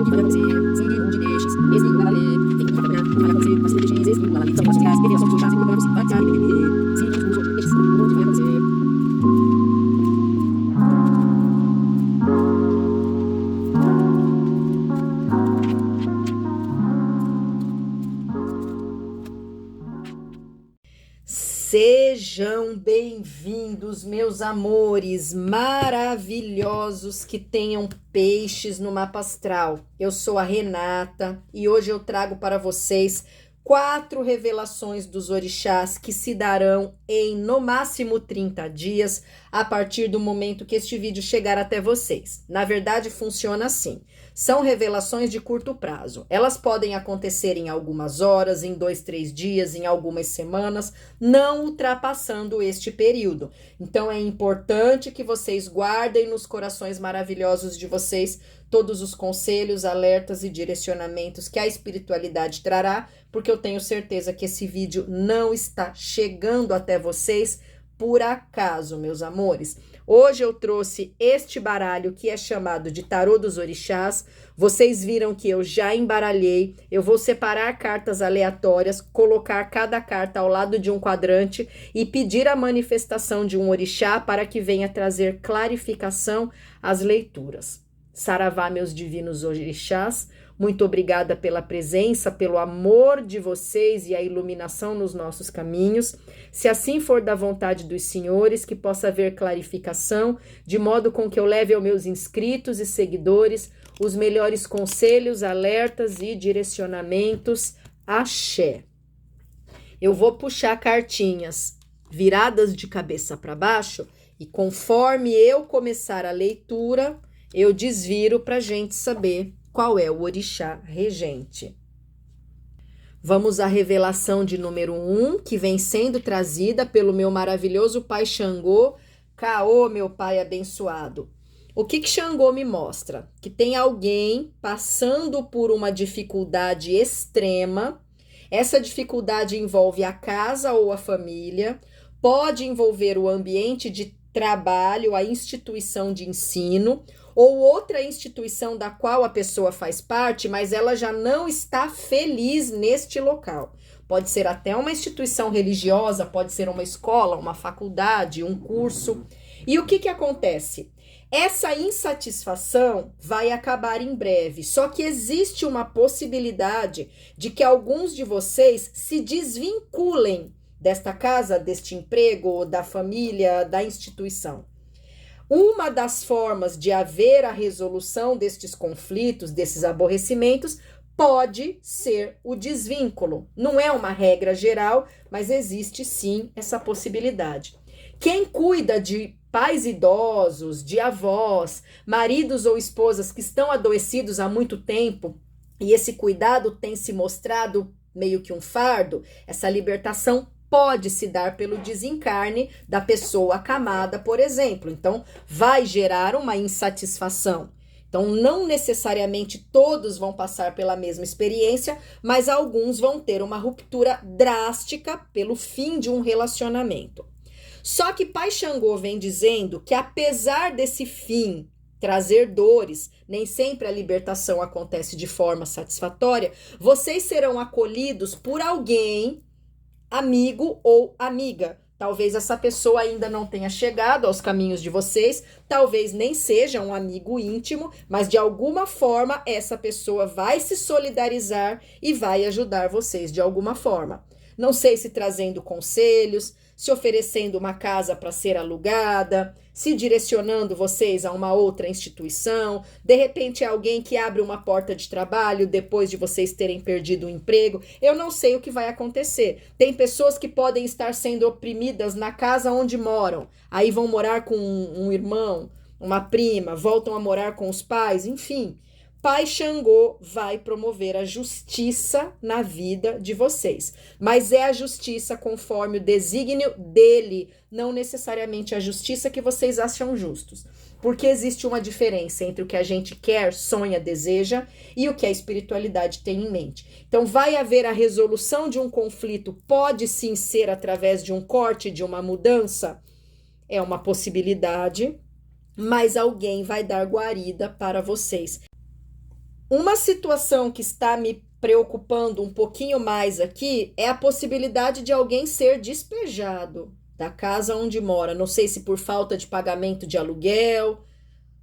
o que vai acontecer, se onde deixes, esse não vai valer, tem que caminhar, não vai acontecer, mas se deixes, esse não vai valer, são passos grátis, revelação de chás, enquanto você vai ficar, se onde vai acontecer. Sejam bem-vindos, meus amores maravilhosos que tenham peixes no mapa astral. Eu sou a Renata e hoje eu trago para vocês 4 revelações dos orixás que se darão em no máximo 30 dias a partir do momento que este vídeo chegar até vocês. Na verdade, funciona assim. São revelações de curto prazo. Elas podem acontecer em algumas horas, em 2, 3 dias, em algumas semanas, não ultrapassando este período. Então é importante que vocês guardem nos corações maravilhosos de vocês todos os conselhos, alertas e direcionamentos que a espiritualidade trará, porque eu tenho certeza que esse vídeo não está chegando até vocês por acaso, meus amores. Hoje eu trouxe este baralho que é chamado de Tarô dos Orixás. Vocês viram que eu já embaralhei. Eu vou separar cartas aleatórias, colocar cada carta ao lado de um quadrante e pedir a manifestação de um orixá para que venha trazer clarificação às leituras. Saravá, meus divinos orixás, muito obrigada pela presença, pelo amor de vocês e a iluminação nos nossos caminhos. Se assim for da vontade dos senhores, que possa haver clarificação, de modo com que eu leve aos meus inscritos e seguidores os melhores conselhos, alertas e direcionamentos. Axé. Eu vou puxar cartinhas viradas de cabeça para baixo e conforme eu começar a leitura, eu desviro para a gente saber qual é o orixá regente. Vamos à revelação de número 1, que vem sendo trazida pelo meu maravilhoso pai Xangô. Caô, meu pai abençoado. O que Xangô me mostra? Que tem alguém passando por uma dificuldade extrema. Essa dificuldade envolve a casa ou a família, pode envolver o ambiente de trabalho, a instituição de ensino, ou outra instituição da qual a pessoa faz parte, mas ela já não está feliz neste local. Pode ser até uma instituição religiosa, pode ser uma escola, uma faculdade, um curso. E o que acontece? Essa insatisfação vai acabar em breve, só que existe uma possibilidade de que alguns de vocês se desvinculem desta casa, deste emprego, da família, da instituição. Uma das formas de haver a resolução destes conflitos, desses aborrecimentos, pode ser o desvínculo. Não é uma regra geral, mas existe sim essa possibilidade. Quem cuida de pais idosos, de avós, maridos ou esposas que estão adoecidos há muito tempo, e esse cuidado tem se mostrado meio que um fardo, essa libertação pode se dar pelo desencarne da pessoa acamada, por exemplo. Então, vai gerar uma insatisfação. Então, não necessariamente todos vão passar pela mesma experiência, mas alguns vão ter uma ruptura drástica pelo fim de um relacionamento. Só que Pai Xangô vem dizendo que apesar desse fim trazer dores, nem sempre a libertação acontece de forma satisfatória, vocês serão acolhidos por alguém, amigo ou amiga. Talvez essa pessoa ainda não tenha chegado aos caminhos de vocês, talvez nem seja um amigo íntimo, mas de alguma forma essa pessoa vai se solidarizar e vai ajudar vocês de alguma forma. Não sei se trazendo conselhos, se oferecendo uma casa para ser alugada, se direcionando vocês a uma outra instituição, de repente é alguém que abre uma porta de trabalho depois de vocês terem perdido o emprego. Eu não sei o que vai acontecer. Tem pessoas que podem estar sendo oprimidas na casa onde moram, aí vão morar com um irmão, uma prima, voltam a morar com os pais, enfim. Pai Xangô vai promover a justiça na vida de vocês, mas é a justiça conforme o desígnio dele, não necessariamente a justiça que vocês acham justos, porque existe uma diferença entre o que a gente quer, sonha, deseja e o que a espiritualidade tem em mente. Então vai haver a resolução de um conflito, pode sim ser através de um corte, de uma mudança, é uma possibilidade, mas alguém vai dar guarida para vocês. Uma situação que está me preocupando um pouquinho mais aqui é a possibilidade de alguém ser despejado da casa onde mora. Não sei se por falta de pagamento de aluguel,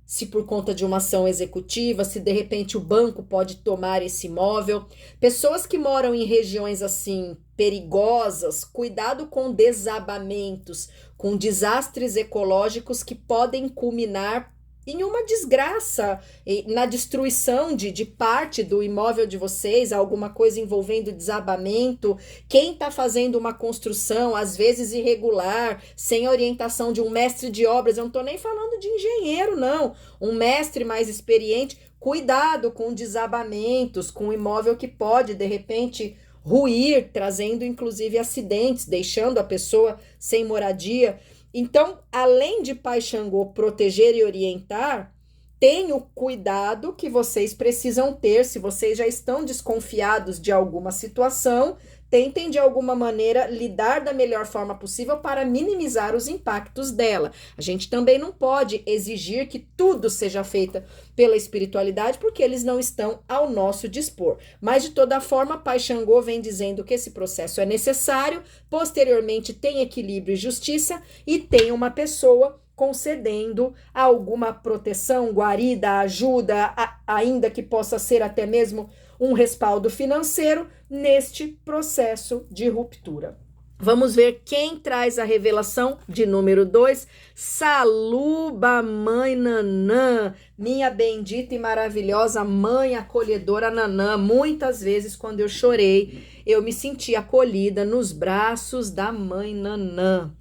se por conta de uma ação executiva, se de repente o banco pode tomar esse imóvel. Pessoas que moram em regiões assim perigosas, cuidado com desabamentos, com desastres ecológicos que podem culminar em uma desgraça, na destruição de parte do imóvel de vocês, alguma coisa envolvendo desabamento. Quem está fazendo uma construção, às vezes irregular, sem orientação de um mestre de obras, eu não estou nem falando de engenheiro, não, um mestre mais experiente, cuidado com desabamentos, com imóvel que pode, de repente, ruir, trazendo inclusive acidentes, deixando a pessoa sem moradia. Então, além de Pai Xangô proteger e orientar, tem o cuidado que vocês precisam ter. Se vocês já estão desconfiados de alguma situação, tentem de alguma maneira lidar da melhor forma possível para minimizar os impactos dela. A gente também não pode exigir que tudo seja feito pela espiritualidade, porque eles não estão ao nosso dispor. Mas, de toda forma, Pai Xangô vem dizendo que esse processo é necessário, posteriormente tem equilíbrio e justiça, e tem uma pessoa concedendo alguma proteção, guarida, ajuda, ainda que possa ser até mesmo um respaldo financeiro neste processo de ruptura. Vamos ver quem traz a revelação de número 2. Saluba, Mãe Nanã, minha bendita e maravilhosa Mãe acolhedora Nanã. Muitas vezes, quando eu chorei, eu me senti acolhida nos braços da Mãe Nanã.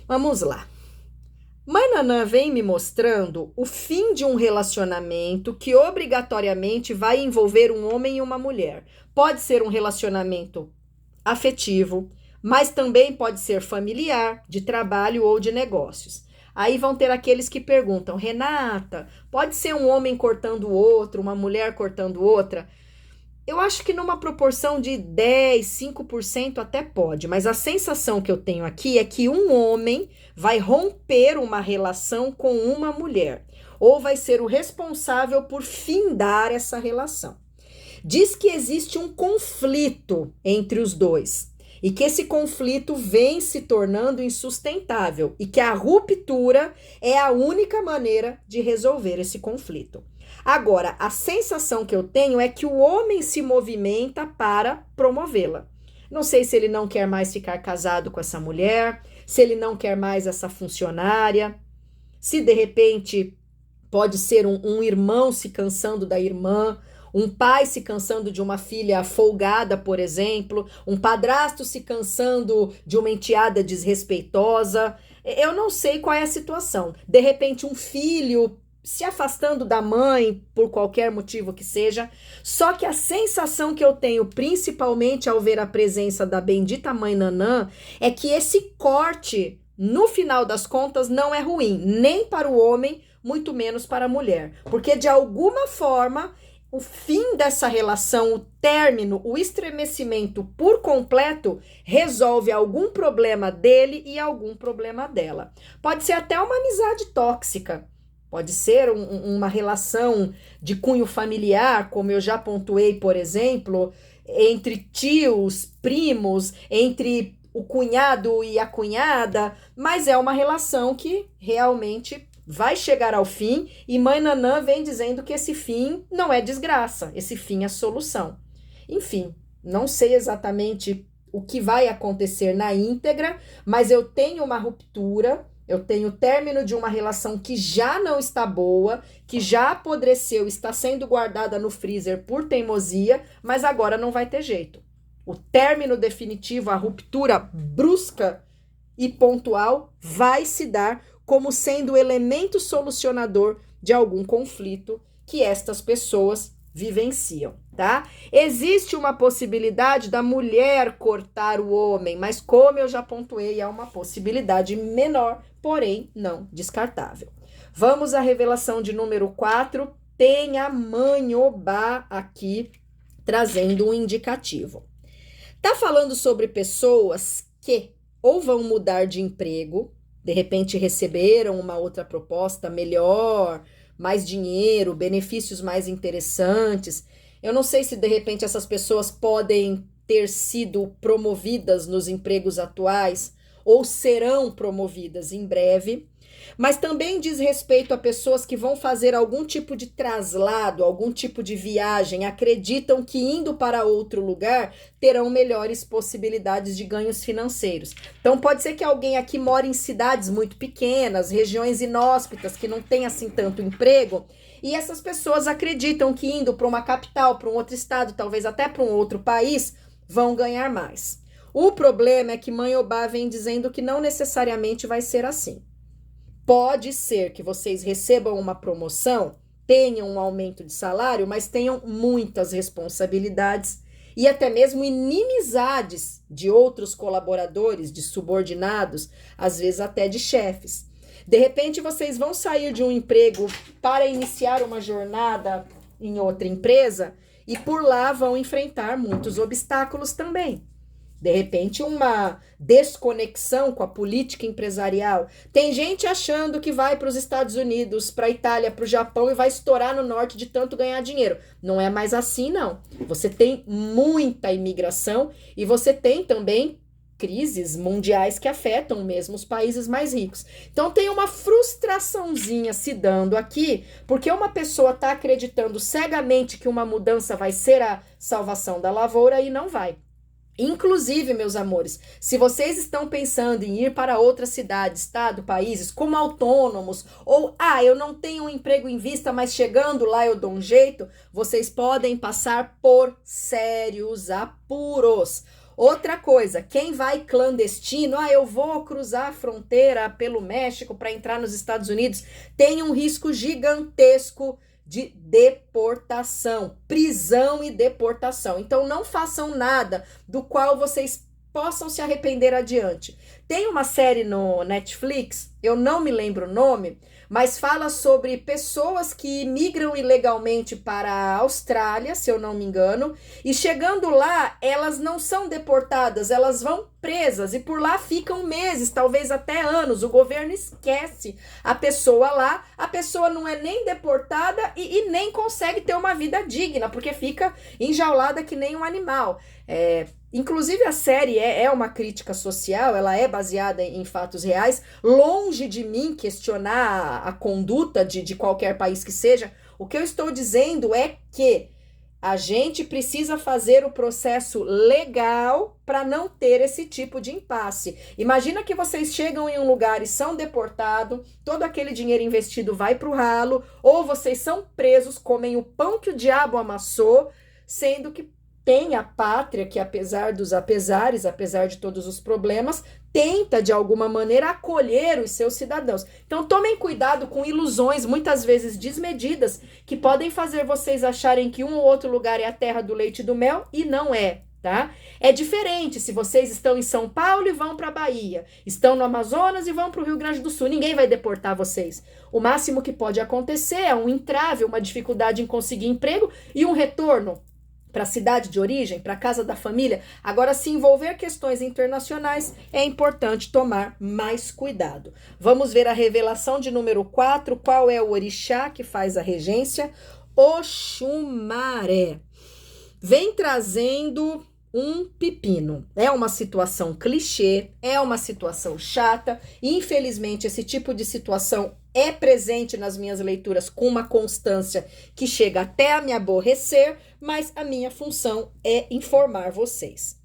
Vamos lá. Mãe Nanã vem me mostrando o fim de um relacionamento que obrigatoriamente vai envolver um homem e uma mulher. Pode ser um relacionamento afetivo, mas também pode ser familiar, de trabalho ou de negócios. Aí vão ter aqueles que perguntam: Renata, pode ser um homem cortando o outro, uma mulher cortando outra? Eu acho que numa proporção de 10, 5% até pode, mas a sensação que eu tenho aqui é que um homem vai romper uma relação com uma mulher, ou vai ser o responsável por findar essa relação. Diz que existe um conflito entre os dois, e que esse conflito vem se tornando insustentável, e que a ruptura é a única maneira de resolver esse conflito. Agora, a sensação que eu tenho é que o homem se movimenta para promovê-la. Não sei se ele não quer mais ficar casado com essa mulher, se ele não quer mais essa funcionária, se de repente pode ser um irmão se cansando da irmã, um pai se cansando de uma filha folgada, por exemplo, um padrasto se cansando de uma enteada desrespeitosa. Eu não sei qual é a situação. De repente, um filho se afastando da mãe, por qualquer motivo que seja. Só que a sensação que eu tenho, principalmente ao ver a presença da bendita Mãe Nanã, é que esse corte, no final das contas, não é ruim, nem para o homem, muito menos para a mulher. Porque, de alguma forma, o fim dessa relação, o término, o estremecimento por completo, resolve algum problema dele e algum problema dela. Pode ser até uma amizade tóxica. Pode ser uma relação de cunho familiar, como eu já pontuei, por exemplo, entre tios, primos, entre o cunhado e a cunhada, mas é uma relação que realmente vai chegar ao fim, e Mãe Nanã vem dizendo que esse fim não é desgraça, esse fim é solução. Enfim, não sei exatamente o que vai acontecer na íntegra, mas eu tenho uma ruptura. Eu tenho o término de uma relação que já não está boa, que já apodreceu, está sendo guardada no freezer por teimosia, mas agora não vai ter jeito. O término definitivo, a ruptura brusca e pontual vai se dar como sendo o elemento solucionador de algum conflito que estas pessoas vivenciam, tá? Existe uma possibilidade da mulher cortar o homem, mas como eu já pontuei, é uma possibilidade menor, porém não descartável. Vamos à revelação de número 4. Tem a Mãe Obá aqui trazendo um indicativo. Tá falando sobre pessoas que ou vão mudar de emprego, de repente receberam uma outra proposta melhor, mais dinheiro, benefícios mais interessantes. Eu não sei se de repente essas pessoas podem ter sido promovidas nos empregos atuais ou serão promovidas em breve, mas também diz respeito a pessoas que vão fazer algum tipo de traslado, algum tipo de viagem, acreditam que indo para outro lugar terão melhores possibilidades de ganhos financeiros. Então pode ser que alguém aqui mora em cidades muito pequenas, regiões inóspitas, que não tem assim tanto emprego, e essas pessoas acreditam que indo para uma capital, para um outro estado, talvez até para um outro país, vão ganhar mais. O problema é que Mãe Obá vem dizendo que não necessariamente vai ser assim. Pode ser que vocês recebam uma promoção, tenham um aumento de salário, mas tenham muitas responsabilidades e até mesmo inimizades de outros colaboradores, de subordinados, às vezes até de chefes. De repente, vocês vão sair de um emprego para iniciar uma jornada em outra empresa e por lá vão enfrentar muitos obstáculos também. De repente, uma desconexão com a política empresarial. Tem gente achando que vai para os Estados Unidos, para a Itália, para o Japão e vai estourar no norte de tanto ganhar dinheiro. Não é mais assim, não. Você tem muita imigração e você tem também crises mundiais que afetam mesmo os países mais ricos. Então tem uma frustraçãozinha se dando aqui, porque uma pessoa está acreditando cegamente que uma mudança vai ser a salvação da lavoura e não vai. Inclusive, meus amores, se vocês estão pensando em ir para outras cidades, estado, países, como autônomos, ou, eu não tenho um emprego em vista, mas chegando lá eu dou um jeito, vocês podem passar por sérios apuros. Outra coisa, quem vai clandestino, eu vou cruzar a fronteira pelo México para entrar nos Estados Unidos, tem um risco gigantesco de deportação, prisão e deportação. Então não façam nada do qual vocês possam se arrepender adiante. Tem uma série no Netflix, eu não me lembro o nome, mas fala sobre pessoas que migram ilegalmente para a Austrália, se eu não me engano, e chegando lá, elas não são deportadas, elas vão presas e por lá ficam meses, talvez até anos. O governo esquece a pessoa lá, a pessoa não é nem deportada e nem consegue ter uma vida digna, porque fica enjaulada que nem um animal. Inclusive a série é uma crítica social, ela é baseada em fatos reais, longe de mim questionar a conduta de qualquer país que seja. O que eu estou dizendo é que a gente precisa fazer o processo legal para não ter esse tipo de impasse. Imagina que vocês chegam em um lugar e são deportados, todo aquele dinheiro investido vai para o ralo, ou vocês são presos, comem o pão que o diabo amassou, sendo que tem a pátria que, apesar dos apesares, apesar de todos os problemas, tenta de alguma maneira acolher os seus cidadãos. Então tomem cuidado com ilusões, muitas vezes desmedidas, que podem fazer vocês acharem que um ou outro lugar é a terra do leite e do mel, e não é, tá? É diferente se vocês estão em São Paulo e vão para a Bahia, estão no Amazonas e vão para o Rio Grande do Sul, ninguém vai deportar vocês. O máximo que pode acontecer é um entrave, uma dificuldade em conseguir emprego e um retorno para a cidade de origem, para a casa da família. Agora, se envolver questões internacionais, é importante tomar mais cuidado. Vamos ver a revelação de número 4, qual é o orixá que faz a regência? Oxumaré. Vem trazendo um pepino. É uma situação clichê, é uma situação chata, e infelizmente esse tipo de situação é presente nas minhas leituras com uma constância que chega até a me aborrecer, mas a minha função é informar vocês.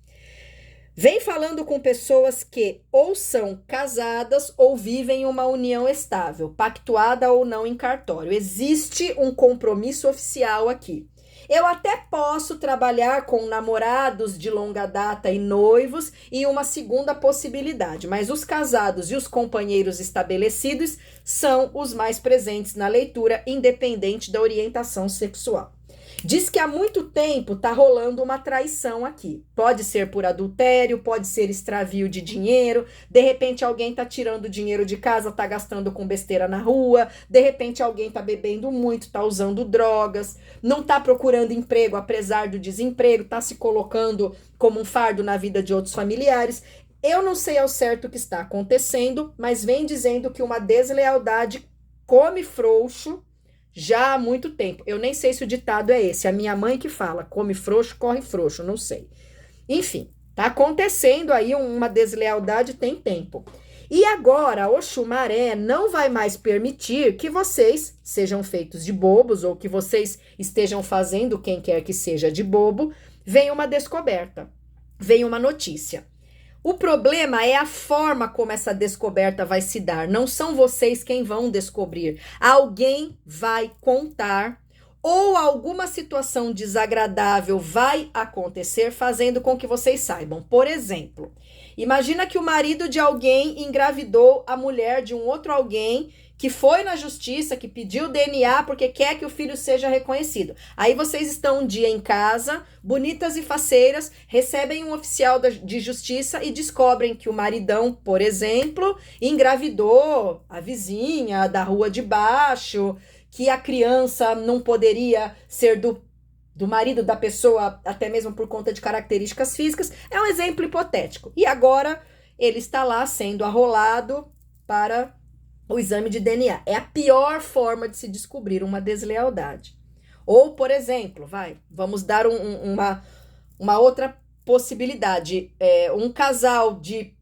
Vem falando com pessoas que ou são casadas ou vivem em uma união estável, pactuada ou não em cartório. Existe um compromisso oficial aqui. Eu até posso trabalhar com namorados de longa data e noivos em uma segunda possibilidade, mas os casados e os companheiros estabelecidos são os mais presentes na leitura, independente da orientação sexual. Diz que há muito tempo está rolando uma traição aqui. Pode ser por adultério, pode ser extravio de dinheiro, de repente alguém está tirando dinheiro de casa, está gastando com besteira na rua, de repente alguém está bebendo muito, está usando drogas, não está procurando emprego apesar do desemprego, está se colocando como um fardo na vida de outros familiares. Eu não sei ao certo o que está acontecendo, mas vem dizendo que uma deslealdade come frouxo já há muito tempo. Eu nem sei se o ditado é esse, a minha mãe que fala, come frouxo, corre frouxo, não sei. Enfim, tá acontecendo aí uma deslealdade tem tempo. E agora, Oxumaré não vai mais permitir que vocês sejam feitos de bobos ou que vocês estejam fazendo quem quer que seja de bobo. Vem uma descoberta, vem uma notícia. O problema é a forma como essa descoberta vai se dar. Não são vocês quem vão descobrir. Alguém vai contar ou alguma situação desagradável vai acontecer fazendo com que vocês saibam. Por exemplo, imagina que o marido de alguém engravidou a mulher de um outro alguém que foi na justiça, que pediu DNA porque quer que o filho seja reconhecido. Aí vocês estão um dia em casa, bonitas e faceiras, recebem um oficial de justiça e descobrem que o maridão, por exemplo, engravidou a vizinha da rua de baixo, que a criança não poderia ser do marido da pessoa, até mesmo por conta de características físicas. É um exemplo hipotético. E agora ele está lá sendo arrolado para o exame de DNA. É a pior forma de se descobrir uma deslealdade. Ou, por exemplo, vamos dar uma outra possibilidade. Um casal de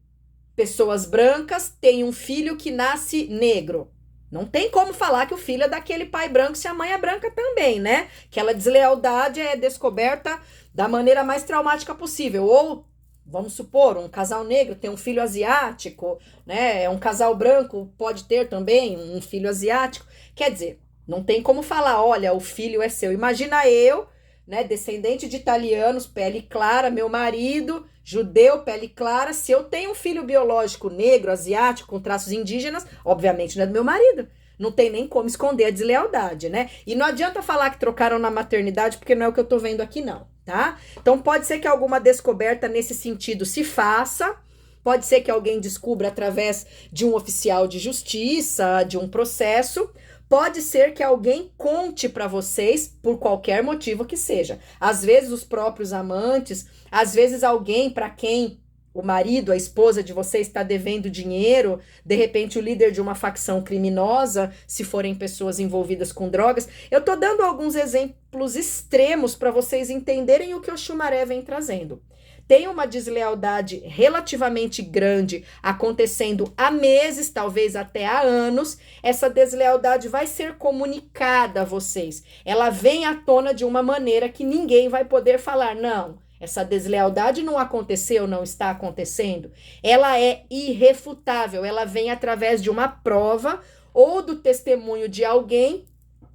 pessoas brancas tem um filho que nasce negro. Não tem como falar que o filho é daquele pai branco se a mãe é branca também, né? Aquela deslealdade é descoberta da maneira mais traumática possível. Ou, vamos supor, um casal negro tem um filho asiático, né? Um casal branco pode ter também um filho asiático. Quer dizer, não tem como falar, olha, o filho é seu. Imagina eu, né, descendente de italianos, pele clara, meu marido, judeu, pele clara, se eu tenho um filho biológico negro, asiático, com traços indígenas, obviamente não é do meu marido. Não tem nem como esconder a deslealdade, né? E não adianta falar que trocaram na maternidade, porque não é o que eu tô vendo aqui, não, tá? Então pode ser que alguma descoberta nesse sentido se faça, pode ser que alguém descubra através de um oficial de justiça, de um processo. Pode ser que alguém conte para vocês por qualquer motivo que seja. Às vezes os próprios amantes, às vezes alguém para quem o marido, a esposa de vocês está devendo dinheiro, de repente o líder de uma facção criminosa, se forem pessoas envolvidas com drogas. Eu tô dando alguns exemplos extremos para vocês entenderem o que o Oxumaré vem trazendo. Tem uma deslealdade relativamente grande acontecendo há meses, talvez até há anos. Essa deslealdade vai ser comunicada a vocês. Ela vem à tona de uma maneira que ninguém vai poder falar, não, essa deslealdade não aconteceu, não está acontecendo. Ela é irrefutável, ela vem através de uma prova ou do testemunho de alguém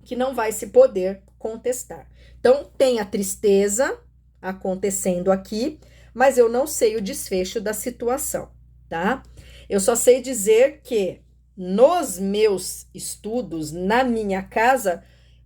que não vai se poder contestar. Então, tem a tristeza acontecendo aqui, mas eu não sei o desfecho da situação, tá? Eu só sei dizer que nos meus estudos, na minha casa,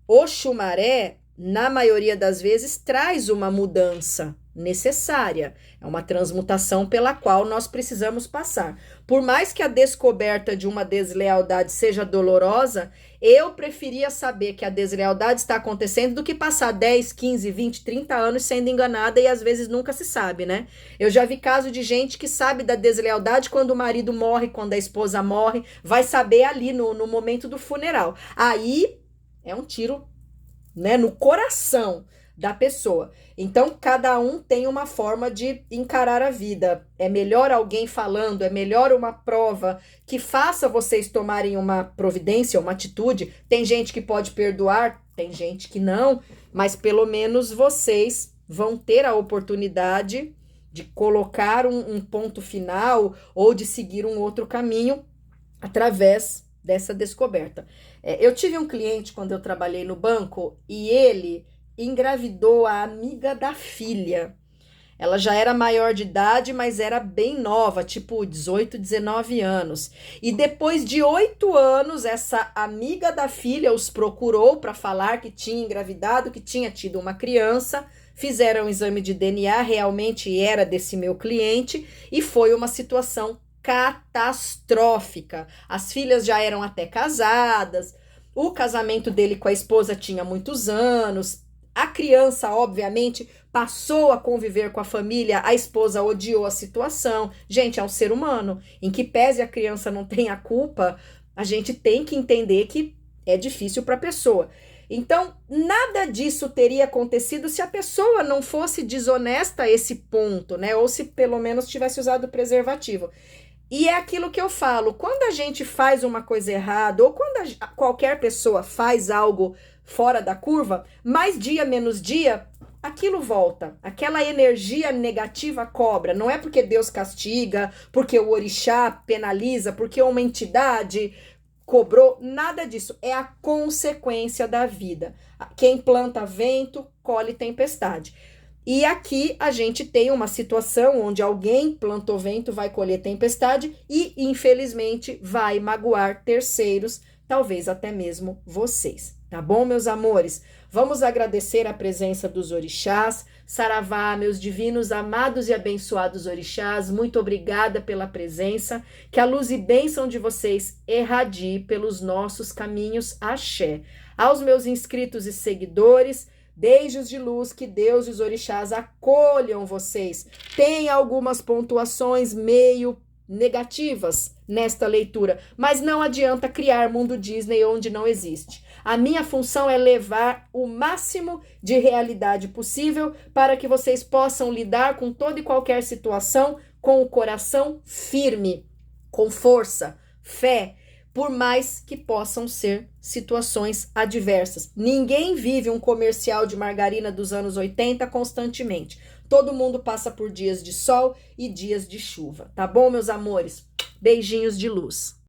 Oxumaré, na maioria das vezes, traz uma mudança necessária. É uma transmutação pela qual nós precisamos passar. Por mais que a descoberta de uma deslealdade seja dolorosa, eu preferia saber que a deslealdade está acontecendo do que passar 10, 15, 20, 30 anos sendo enganada e às vezes nunca se sabe, né? Eu já vi caso de gente que sabe da deslealdade quando o marido morre, quando a esposa morre, vai saber ali no momento do funeral. Aí é um tiro, né, no coração da pessoa. Então, cada um tem uma forma de encarar a vida. É melhor alguém falando, é melhor uma prova que faça vocês tomarem uma providência, uma atitude. Tem gente que pode perdoar, tem gente que não, mas pelo menos vocês vão ter a oportunidade de colocar um ponto final ou de seguir um outro caminho através dessa descoberta. Eu tive um cliente quando eu trabalhei no banco e ele engravidou a amiga da filha. Ela já era maior de idade, mas era bem nova, tipo 18, 19 anos. E depois de 8 anos, essa amiga da filha os procurou para falar que tinha engravidado, que tinha tido uma criança. Fizeram um exame de DNA, realmente era desse meu cliente, e foi uma situação catastrófica. As filhas já eram até casadas, o casamento dele com a esposa tinha muitos anos. A criança, obviamente, passou a conviver com a família, a esposa odiou a situação. Gente, é um ser humano. Em que pese a criança não tenha culpa, a gente tem que entender que é difícil para a pessoa. Então, nada disso teria acontecido se a pessoa não fosse desonesta a esse ponto, né? Ou se pelo menos tivesse usado preservativo. E é aquilo que eu falo, quando a gente faz uma coisa errada, ou quando qualquer pessoa faz algo fora da curva, mais dia, menos dia, aquilo volta. Aquela energia negativa cobra. Não é porque Deus castiga, porque o orixá penaliza, porque uma entidade cobrou, nada disso. É a consequência da vida. Quem planta vento, colhe tempestade. E aqui a gente tem uma situação onde alguém plantou vento, vai colher tempestade e, infelizmente, vai magoar terceiros, talvez até mesmo vocês. Tá bom, meus amores? Vamos agradecer a presença dos orixás. Saravá, meus divinos, amados e abençoados orixás, muito obrigada pela presença. Que a luz e bênção de vocês irradie pelos nossos caminhos. Axé. Aos meus inscritos e seguidores, beijos de luz, que Deus e os orixás acolham vocês. Tem algumas pontuações meio negativas nesta leitura, mas não adianta criar mundo Disney onde não existe. A minha função é levar o máximo de realidade possível para que vocês possam lidar com toda e qualquer situação com o coração firme, com força, fé, por mais que possam ser situações adversas. Ninguém vive um comercial de margarina dos anos 80 constantemente. Todo mundo passa por dias de sol e dias de chuva, tá bom, meus amores? Beijinhos de luz.